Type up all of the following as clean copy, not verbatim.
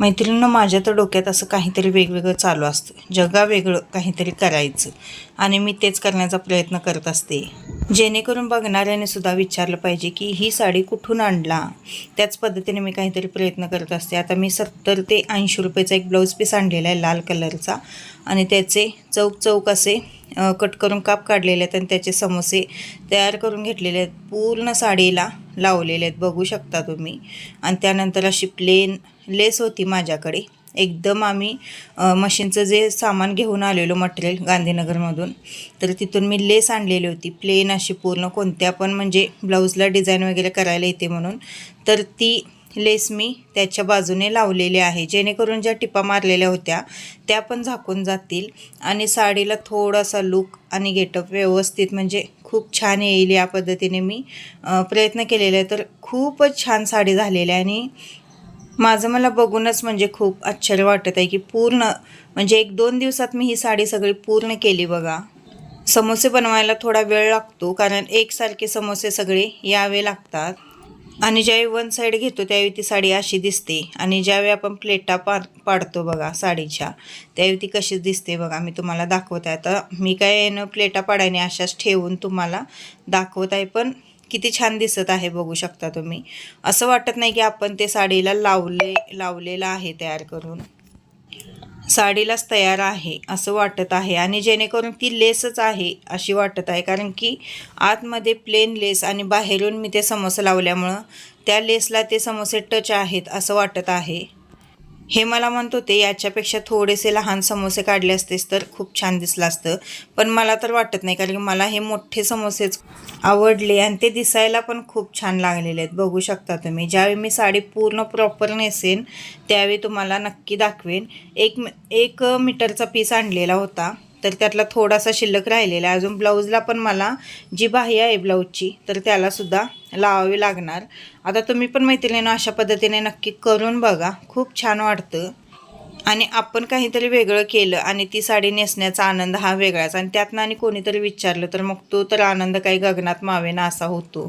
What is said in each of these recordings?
मैत्रिणींनो, माझ्या तर डोक्यात असं काहीतरी वेगवेगळं चालू असतं, जगावेगळं काहीतरी करायचं आणि मी तेच करण्याचा प्रयत्न करत असते, जेणेकरून बघणाऱ्याने सुद्धा विचारलं पाहिजे की ही साडी कुठून आणला. त्याच पद्धतीने मी काहीतरी प्रयत्न करत असते. आता मी 70 ते 80 रुपयाचा एक ब्लाऊज पीस आणलेला आहे लाल कलरचा आणि त्याचे चौक चौक असे कट करून काप काढलेले आहेत आणि त्याचे समोसे तयार करून घेतलेले आहेत. पूर्ण साडीला लावलेले आहेत, बघू शकता तुम्ही. आणि त्यानंतर अशी प्लेन लेस होती माझ्याकडे. एकदम आम्ही मशीनचं जे सामान घेऊन आलेलो मटेरियल गांधीनगरमधून, तर तिथून मी लेस आणलेली होती प्लेन अशी पूर्ण. कोणत्या पण म्हणजे ब्लाऊजला डिझाईन वगैरे करायला येते म्हणून, तर ती लेस मी त्याच्या बाजूने लावलेली आहे, जेणेकरून ज्या टिपा मारलेल्या होत्या त्या पण झाकून जातील आणि साडीला थोडासा लुक आणि गेटअप व्यवस्थित म्हणजे खूप छान येईल. या पद्धतीने मी प्रयत्न केलेला आहे. तर खूपच छान साडी झालेली आहे आणि माझं मला बघूनच म्हणजे खूप आश्चर्य वाटत आहे की पूर्ण म्हणजे 1-2 दिवसात मी ही साडी सगळी पूर्ण केली बघा. समोसे बनवायला थोडा वेळ लागतो, कारण एकसारखे समोसे सगळे यावे लागतात आणि ज्यावेळी वन साईड घेतो त्यावेळी ती साडी अशी दिसते आणि ज्यावेळी आपण प्लेटा पाडतो बघा साडीच्या, त्यावेळी ती कशी दिसते बघा. मी तुम्हाला दाखवत आहे. आता मी काय प्लेटा पाडायने अशाच ठेवून तुम्हाला दाखवत आहे, पण किती छान दिसत आहे बघू शकता तुम्ही. असं वाटत नाही की आपण ते साडीला लावलेलं आहे तयार करून, साडीलाच तयार आहे असं वाटत आहे. आणि जेणेकरून ती लेसच आहे अशी वाटत आहे, कारण की आतमध्ये प्लेन लेस आणि बाहेरून मी ते समोसे लावल्यामुळं त्या लेसला ते समोसे टच आहेत असं वाटत आहे. हे मला म्हणत होते याच्यापेक्षा थोडेसे लहान समोसे काढले असतेस तर खूप छान दिसलं असतं, पण मला तर वाटत नाही, कारण की मला हे मोठे समोसेच आवडले आणि ते दिसायला पण खूप छान लागलेले आहेत बघू शकता तुम्ही. ज्यावेळी मी साडी पूर्ण प्रॉपर नेसेन त्यावेळी तुम्हाला नक्की दाखवेन. एक मीटरचा पीस आणलेला होता, तर त्यातला थोडासा शिल्लक राहिलेला आहे. अजून ब्लाऊजला पण मला जी बाह्य आहे ब्लाऊजची तर त्यालासुद्धा लावावी लागणार. आता तुम्ही पण मैत्रिणींनो अशा पद्धतीने नक्की करून बघा, खूप छान वाटतं आणि आपण काहीतरी वेगळं केलं आणि ती साडी नेसण्याचा आनंद हा वेगळाच. आणि त्यातनं आणि कोणीतरी विचारलं तर मग तो तर आनंद काही गगनात मावेना असा होतो.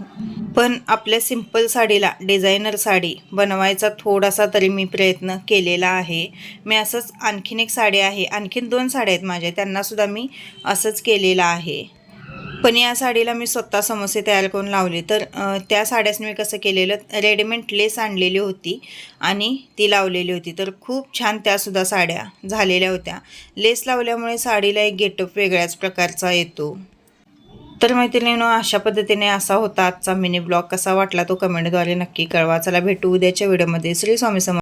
पण आपल्या सिंपल साडीला डिझायनर साडी बनवायचा थोडासा तरी मी प्रयत्न केलेला आहे. मी असंच आणखीन एक साडी आहे, आणखीन 2 साड्या आहेत माझ्या, त्यांनासुद्धा मी असंच केलेलं आहे. पण या साडीला मी स्वतः समोसे तयार करून लावले. तर त्या साड्यास मी कसं केलेलं, रेडीमेड लेस आणलेली होती आणि ती लावलेली होती. तर खूप छान त्यासुद्धा साड्या झालेल्या होत्या. लेस लावल्यामुळे साडीला एक गेटअप वेगळ्याच प्रकारचा येतो. तर मैत्रिणींनो, अशा पद्धतीने असा होता आजचा मिनी ब्लॉग. कसा वाटला तो कमेंटद्वारे नक्की कळवा. चला भेटू उद्याच्या व्हिडिओमध्ये. श्री स्वामी समर्थ.